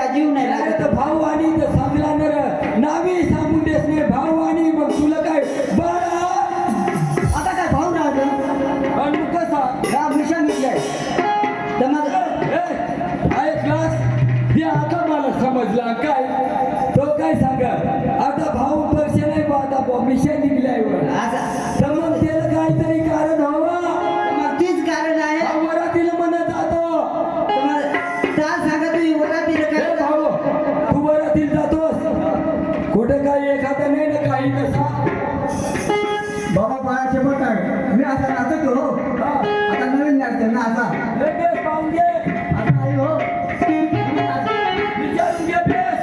का जीव नाही अरे लागत तर भाऊ आणि तर समजा नर नावी सांगून देस नाही भाऊ आणि मग तुला काय बाळा आता काय भाऊ राहतो आणि मग कसा हा मिशन घेतलंय तर मग आहे क्लास हे आता मला समजला काय तो काय सांगा आता भाऊ पक्ष नाही बा आता मिशन निघलाय असं तर मग त्याला काहीतरी कारण हवं मग तीच कारण आहे हा वरातील म्हणत जातो तुम्हाला काय सांगा तुम्ही वरातील हे काय भाऊ तू वरातील जातोस कुठे काही एखादा नाही ना काही कसा बाबा बाळाचे मत आहे मी असा नाचतो हो आता नवीन नाचते ना असा हे बेस पाहून घे आता आई हो विचारून घे बेस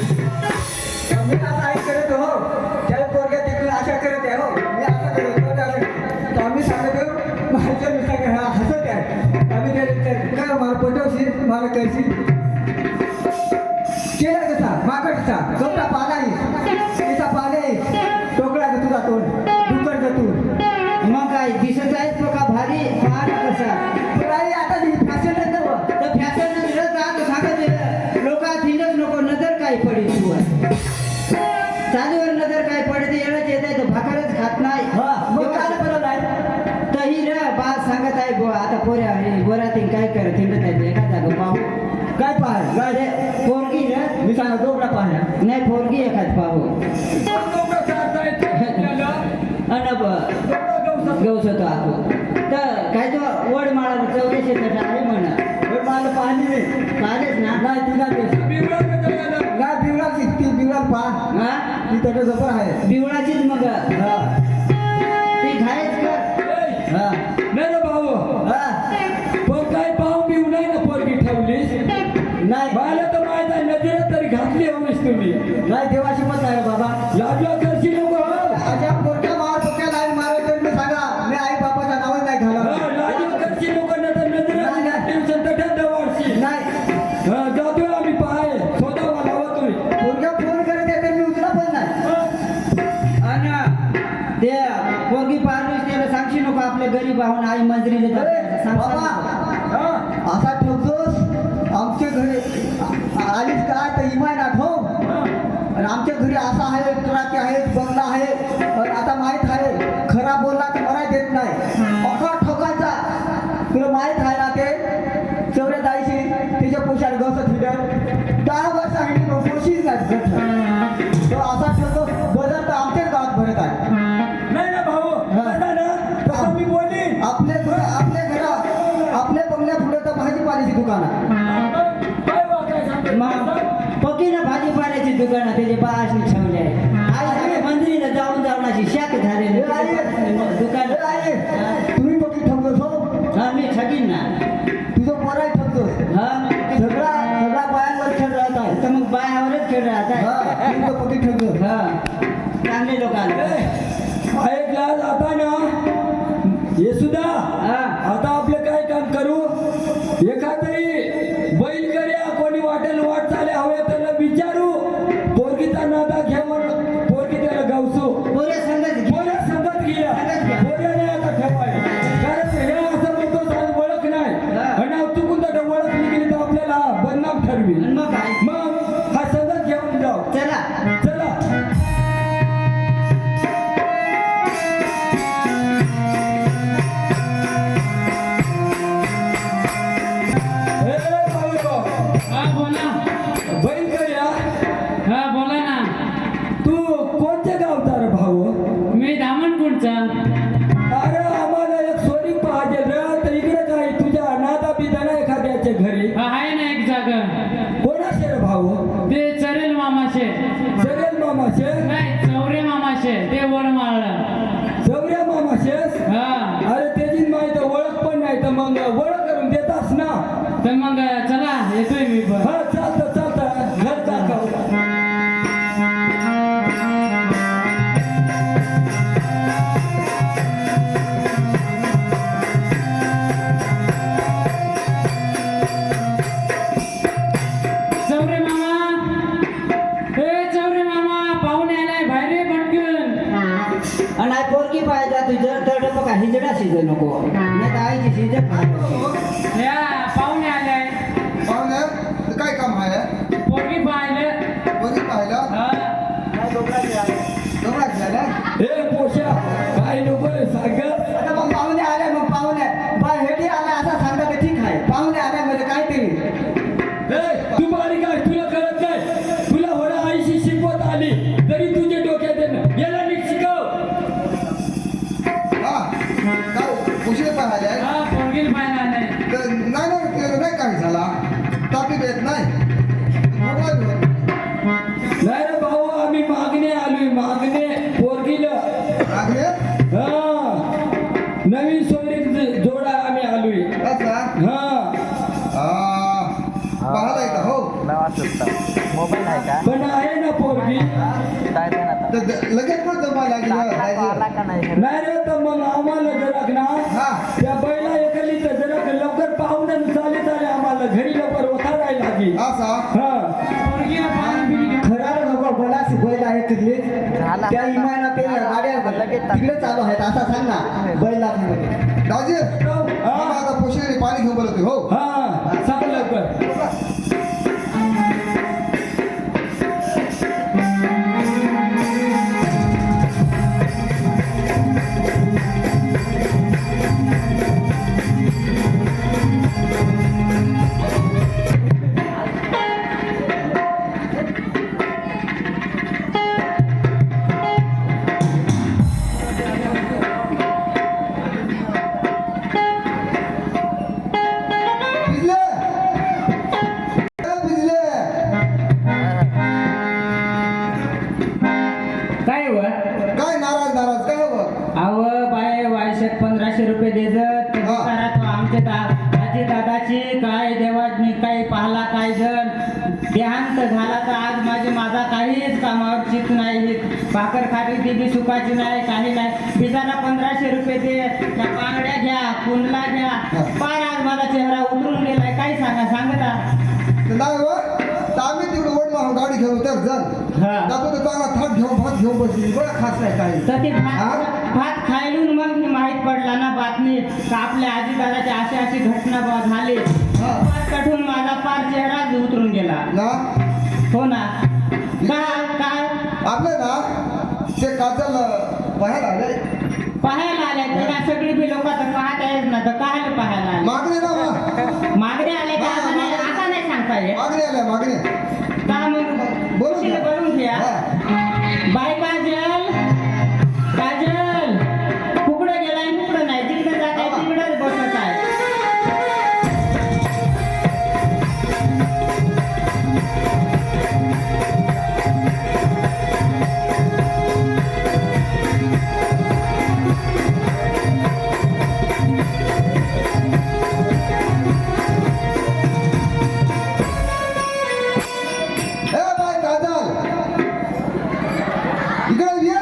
मी आता आई करत हो त्या पोरग्या तिकडे आशा करत आहे हो मी असं करत तर आम्ही सांगतो माझ्या मित्र हसत आहे आम्ही काय मला पटवशील मला करशील केला कसा माकडचा कपडा पाला तिचा पाले टोकळा का तुझा तोंड डुकर तू मग काय दिसत आहे तो का भारी फार कसा आई आता फॅशन नंतर तर फॅशन सांगत लोक थिंडच नको नजर काय पडेल तू चालूवर नजर काय पडते एवढंच येत आहे तो भाकरच खात नाही मग काय बरं नाही तही र बा सांगत आहे बुवा आता पोऱ्या वरातील काय कर थिंडत आहे एका जागा पाहू काय पाह अरे पोरगी र मी सांगतो डोकरा पाहण्या नाही पोरगी एखाद पाहू अनब गवसतो आखो तर काय तो वड माळा चौकशी आहे म्हणा मला पाहणी नाही पाहिलेच ना नाही तिला नाही बिवळाची ती बिवळा पाह हा ती त्याच्या जवळ आहे बिवळाचीच मग हा ती घायच कर हा नाही रे भाऊ हा पण काय पाहून बिऊ नाही ना पोरगी ठेवलीस नाही मला तर माहित आहे नजरेत तरी घातली हवीस तुम्ही नाही देवाशी पण नाही रे बाबा लाजला करशी नको अशा पोरक्या मारपोक्या नाही मारत तर मी सांगा मी आई बापाचं नावच नाही घाला लाजला करशी नको ना तर नजरेत घातली संतटात दवाडशी नाही जातोय आम्ही पाहाय स्वतः लावा तुम्ही पोरक्या फोन करत येते मी उचला पण नाही अन ते पोरगी पारलीस त्याला सांगशी नको आपल्या गरीब आहोन आई मंजरीले अरे बाबा असा ठेवतोस आमच्या घरी आलीच काय तर इमान आठव आणि आमच्या घरी असा आहे ट्राकी आहे बंगला आहे आणि आता माहीत आहे खरा बोलला तर मला देत नाही अखा ठोकायचा तुला माहीत आहे ना ते चौऱ्या जायची तिच्या पोशाला गवसत हिडर 10 वर्ष सांगितली मग पोशीच नाही तो असा ठेवतो बजार तर आमच्याच गावात भरत आहे नाही ना भाऊ तसा ना तसं मी बोली आपल्या बंगल्या पुढे तर भाजीपाल्याची दुकान आहे काय काय सांगतो मग पकी ना भाजीपाल्याची दुकानं त्याचे बासनी ठेवले आहे आई सांगे मंदिरीला जाऊन जाऊन अशी शाक झालेली दुकान तुम्ही पक्की ठेवतोस हो हा मी ठगीन ना तुझं पोराय ठेवतोस हा सगळा बायांवर खेळ राहत आहे तर मग बायावरच खेळ राहत आहे तुझं पक्की ठेवतोस हा चांगले लोक आले ऐकला आता ना हे सुद्धा हा आता आपलं काय काम करू एखादरी बैल करूया कोणी वाटेल वाट चाले हवे त्याला विचारू पोरगीचा नादा घेऊन पोरगी त्याला गावसू पोरे संगत पोऱ्या संगत घ्या पोऱ्या नाही आता ठेवाय कारण हे असं म्हणतो आज ओळख नाही आणि चुकून तर ओळख निघली तर आपल्याला बदनाम ठरवी मग काय मग हा संगत घेऊन जाऊ चला चला हा बोला बैल करूया हा बोला ना तू कोणत्या गावचा रे भाऊ मी धामणकोटचा अरे आम्हाला एक सोरी पाहिजे रे तर इकडे काय तुझ्या नादा बिदाना एखाद्याच्या घरी आहे ना एक जागा कोणाशे रे भाऊ ते चरेल मामाशे सरेल मामाशे नाही चौरे मामाशे ते वर मारलं सवऱ्या मामाशेस हा अरे त्याची माहिती ओळख पण नाही तर मग ओळख करून देतास ना तर मग चला येतोय मी पण तिथे पाहतो. या पाहुणे आले पाहुणे काय काम आहे पोरगी पाहिलं कोणी पाहिलं हा. डोंगरात झालं हे पोशा काय नको सांगत आता मग पाहुणे आले मग पाहुणे बा हेटी आला असा सांगा तर ठीक आहे पाहुणे आले म्हणजे काहीतरी तू बारीक आहे तुला कळत नाही तुला होणं आईशी शिकवत आली तरी तुझ्या डोक्यात येणं याला नीट शिकव हा काय उशीर पाहिले हा पोरगी पाहिला नाही नाही काय झाला तापी येत नाही मोबाईल घेऊन. नाही रे भाऊ आम्ही मागणे आलोय मागणे पोरगीला लागले हा नवीन सोयरीक जोडा आम्ही आलोय अच्छा हा पाहता का हो मोबाईल आहे का पण आहे ना पोरगी काय ते ना तर लगेच पण जमा लागेल आला का नाही नाही रे तर मग आम्हाला जरा ना हा. त्या बैला एकली तर जरा लवकर पाहुणे चाले आम्हाला घरी लवकर उतारायला लागेल असा हा पोरगीला पाणी बिणी घेऊन खरा नको बोला बैल आहे तिथले झाला. त्या इमाना ते गाड्या लगेच तिकडे चालू आहेत असा सांग ना बैल दाजी मामा आता पोशिरी पाणी घेऊन बोलतोय हो हा सांग लवकर भिजले भिजले काय व काय नाराज नाराज काय हो अव बाय वायशेत 1500 रुपये देजत हा. तो आमच्या आजी दादाची काय देवानी काही पाहला काय जण देहांत झाला तर आज माझा काहीच कामावर चित नाही भाकर खाली ती बी सुखाची नाही काही नाही बिजाला 1500 रुपये दे त्या बांगड्या घ्या कुंडला घ्या पार आज माझा चेहरा उतरून गेलाय काय सांगता तर नाही हो तर आम्ही तिकडे ओढ मारून गाडी घेऊन तर जण हा. जातो तर चांगला थाट घेऊन भात घेऊन बसली बरं खास नाही काही तर ते हा? भात खायलून मग मी माहीत पडला ना बातमी का आपल्या आजी दादाची अशी घटना झाली हा. पार कठून माझा पार चेहराच उतरून गेला ना हो ना काय आपलं ना ते काजल पाहायला आले पाहायला आले तर सगळी बी लोक तर पाहत आहेच ना तर काय पाहायला आले मागणे ना मागणे आले का आता नाही सांगता येत मागणे आल्या मागणे का मग बोलू गोष्टीला ना. बोलून घ्या हा. बाय काजल कुकडं गेलाय कुकडं नाही तिकडं जात आहे तिकडंच बसत आहे ए बाय काजल इकडे ये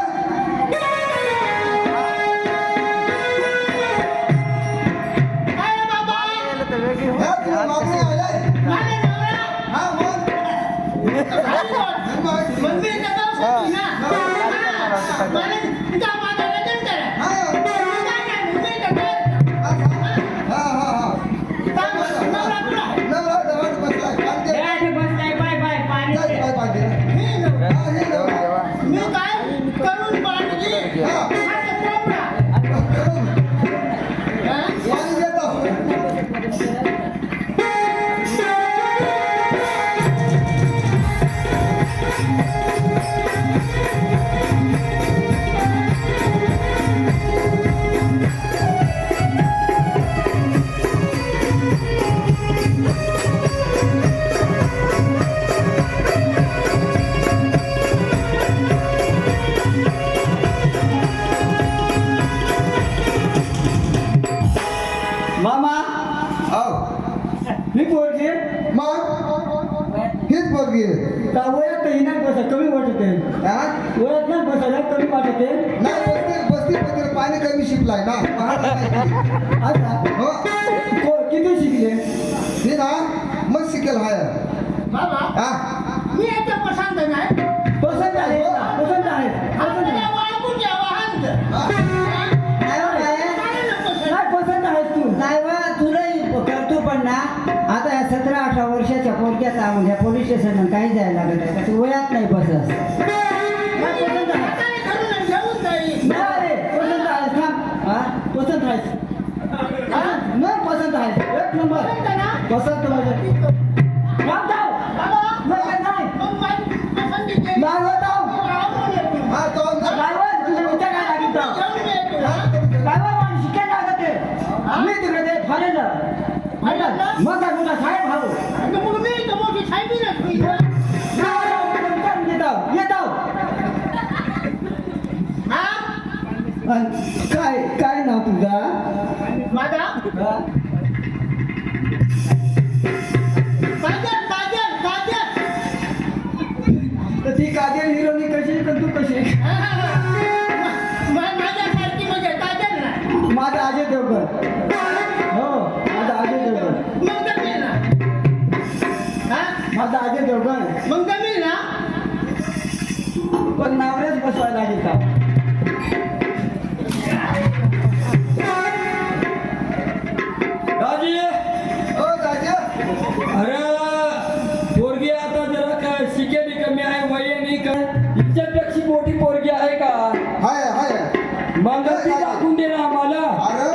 अरे बाबा तर वेगळी हो. हे तुला मागणे आले माझे नवरा हा बोल मम्मी नका सांगू ना मला तुझा माझा वचन करा हा मम्मी नका हा हा नवरा पुरा नवरा दवाड बसलाय पाणी दे. आठ बसलाय बाय पाणी जाय दे. बाय पाणी दे. हा, हे नवरा. मी काय करून पाणी दे. हा. माझा कोपरा. हा? पाणी देतो मामा आव ही पोरगी मग हीच पोरगी आहे. का वयात तर हिना बसा कमी वाटते हा? वयात ना बसायला कमी वाटते नाही बसती पण पाणी कमी शिपलाय ना पहाडला नाही. आता हो किती शिकले हे ना मग शिकेल हाय बाबा हा मी याच्या पसंत नाही पसंत आहे पसंत आहे पसंत आपल्याला आहे वाळकून द्यावा हंत. हा. हा? नाही हो, नाही. काय नको सर? नाही पसंत आहेस तू नाही बा पोरग्याचा म्हणजे पोलीस स्टेशन काही जायला लागत आहे का तू वयात नाही बसस नाही, पसंत आहेस का? हा? पसंत आहेस हा? मग पसंत आहेस एक नंबर पसंत माझं काम जाऊ नाही जाऊ हा तो ड्रायव्हर तुझ्या विचार काय लागेल ड्रायव्हर माणूस शिकायला लागत आहे मी तिकडे ते फॉरेनर मग काय तुझा साहेब भाऊ काय काय नाव तुझा माझा हा? तर ती काजल हिरोनी कशी तर तू कशी माझा अजय देवगण हो माझा अजय देवगण माझा अजय देवगण पण नावरेच बसवायला लागेल का दाजी ओ दादा अरे पोरगी आता जरा काय शिकेली कमी आहे वयाने काय हिच्यापेक्षा मोठी पोरगी आहे का हाय हाय मग ती दाखवून दे ना आम्हाला अरे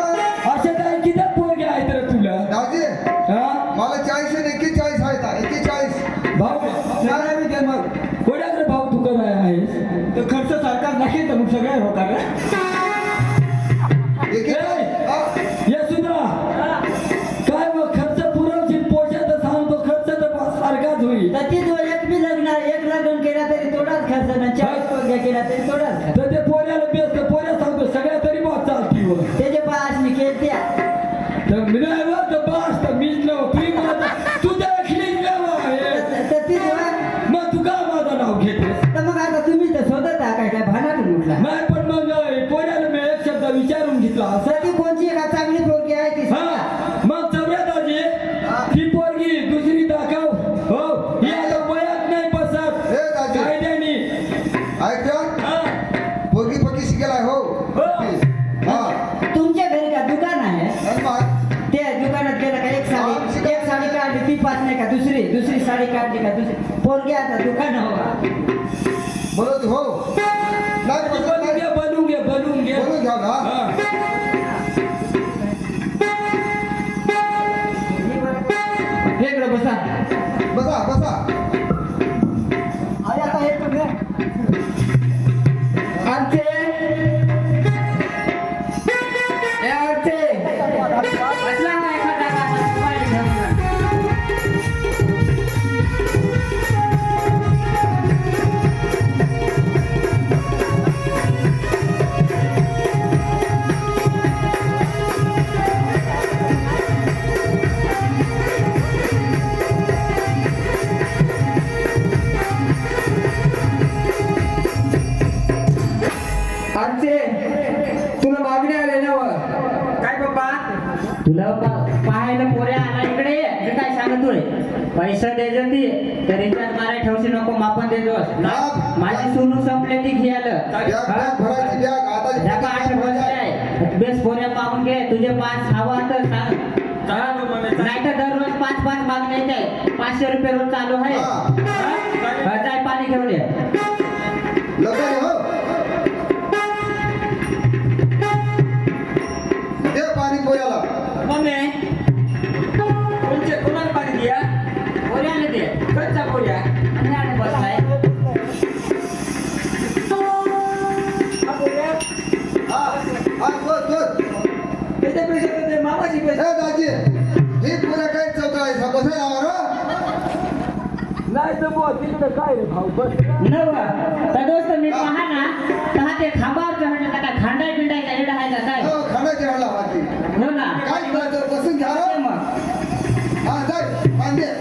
अशा काय किती पोरगी आहेत रे तुला दाजी हा मला 40 आणि 41 आहेत 41 भाऊ सगळ्या मी ते मग कोणाकडे भाऊ तू काय आहेस तर खर्च सरकार नक्की तर मग सगळे होता का 41 हा. ये सुद्धा काय मग खर्च पुरवशील पोषात सांगतो खर्च तर सारखाच होईल तर तीच एक बी लग्न एक लग्न केला तरी थोडाच खर्च ना 40 पोरग्या केला तरी थोडाच खर्च तर ते पोऱ्याला बेस तर पोऱ्या सांगतो सगळ्या तरी बात चालती वर त्याचे पाच मी केल्या तर मी नाही बा, तर बस तर मीच नव तुम्ही मला तू देखलीच नव तर तीच मग तू का माझं नाव घेतेस तर मग आता तुम्ही तर स्वतः काय काय भानात उठला नाही पण मग पोऱ्याला मी एक शब्द विचारून घेतला असं तर ती कोणची एका चांगली पोरगी आहे ती हा मग चौऱ्यात आजी ही पोरगी दुसरी दाखव हो ही आता वयात नाही बसत ए दाजी कायद्यानी ऐका हा पोरगी पक्की शिकेलाय हो हो. हा तुमच्या घरी का दुकान आहे आणि मग त्या दुकानात गेला का एक साडी काढली ती पाच नाही का दुसरी साडी काढली का दुसरी पोरगी आता दुकान हो बोलत हो नाही पसंत बनवून नाही घे बनवून घे बनवून घे बोलून घ्या ना हा. वेगळं बसा बसा बसा आई आता हे तुम्ही आमचे ए आमचे असला ना एखादा मोबाईल घेऊन ये. आमचे तुला मागणी आले ना वर काय पप्पा तुला पाहायला पोऱ्या आला इकडे ये. मी काय सांगतोय पैसा द्यायचं ती तर रिचार्ज मारायला ठेवशी नको मापन देतोस माझी सोनू संपले ती घ्यायला बॅग बॅग भरायची बॅग आता आठ वर्ष आहे बेस पोऱ्या पाहून घे तुझे 5 हवा तर सांग नाही तर दररोज 5 मागणे येत आहे 500 रुपये रोज चालू आहे हा. हा, जाय पाणी घेऊन ये लवकर ये, हो दे पाणी पोऱ्याला मम्मी कोणाला पाणी द्या पोऱ्याला दे कच्चा पोऱ्या आणि बसलाय हा हा तोच त्याच्यापेक्षा तर ते मामाची ए दाजी ही पोऱ्या काय चौथा आहे बसायला आवर नाही तर बुवा तिकडे काय रे भाऊ बस नव तर दोस्त मी पहा ना तर ते खांबावर चढलं का काय खांडाय बिंडायचा हेड आहे का काय हो खाण्याची राहिला बाकी हो ना काय करायचं बसून घ्या रे. मग हा जाय पाणी दे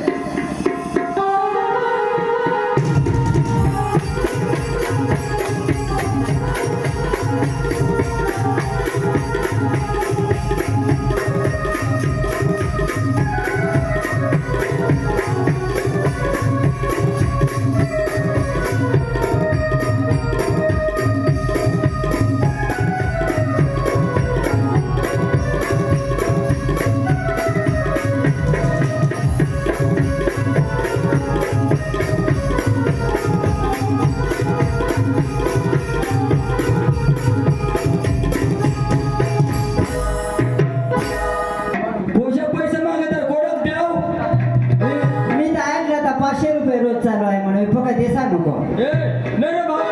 ₹500 रोज चालू आहे म्हणून फक्त हे सांगू नको. ए नाही रे भाऊ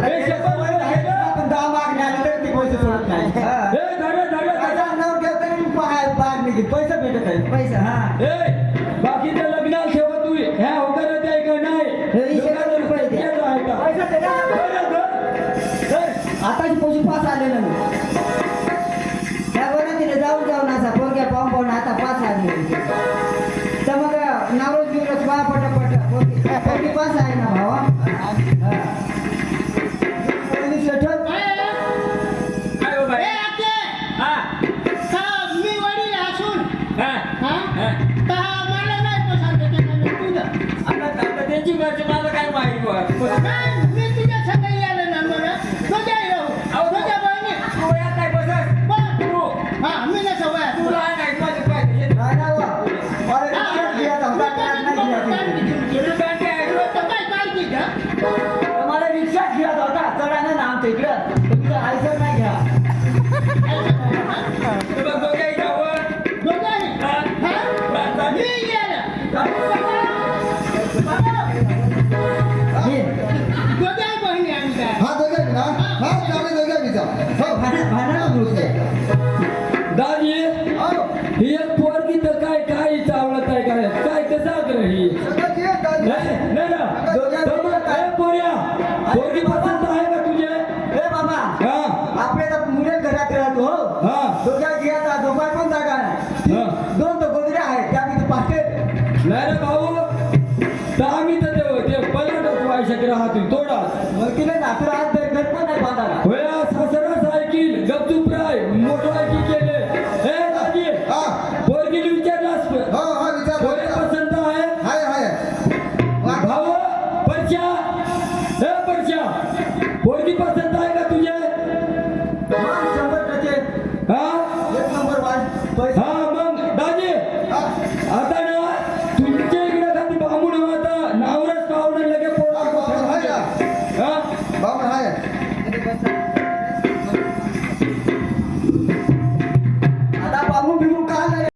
हे शपथ आहे ना? पण 10 मागणी आली तरी ते पैसे सोडत नाही हा. ए धरे धरे त्याच्या अंगावर घ्या तरी बाहेर निघेल पैसे भेटत आहे पैसा हा ए बाकीच्या लग्नात ठेवा तू ह्या होकारात आहे का नाही हे 100 रुपये द्या. केलं आहे का? पैसे दे ना. बरं, बरं. ए, आताची पैसे पास आले ना त्या बरं तिथे जाऊन जाऊन असा पोरग्या पाहून आता 5 आले तर मग नावच बिवरच पहा पटापट पोरगी पास आहे ना भावा. पोलीस सेठल काय हो बाई? हा, मी वडील असून हा, हा हा. मला नाही पसंत केलं तुझं आता त्यांची घरची मला काय माहिती बा? नाही, मी तुझ्या सगळं यायला ना मला तुझ्या अहो, तुझ्या बहिणी तू वयात नाही बसत. पण तू हा मी नसं वयात तू लहान आहे, माझं काय? हे- नाही ना बा. अरे रिक्षात घ्या होता ट्रॅक नाही घ्या तुझं बँक आहे. काय काळजी घ्या मला रिक्षात घ्या होता चढा ना आमच्या इकडं तुमचं आयसर नाही घ्या तू बघ दोघंही जावं. दोघंही हा. हा? मी गेलं दोघ्याही बहिणी आम्ही काय हा दोघे ना हा चालेल दोघे विचार हो भांडण होते दाजी हो ही एक पोरगी तर काय चावलत आहे काय कसा ही सगळं जे दाजी. नाही नाही ना दोघं- तर मग काय पोऱ्या पोरगी पसंत आहे का तुझे? ए बाबा हा आपले तर मुले घरात राहतो हो हा दोघ्या घ्या दोघात पण जागा नाही हा. 2 तर गोदऱ्या आहेत त्या मी पाठे नाही रे भाऊ तर आम्ही तर ते पलटच व्हायचे राहतील थोडा मग तिने नातू राहत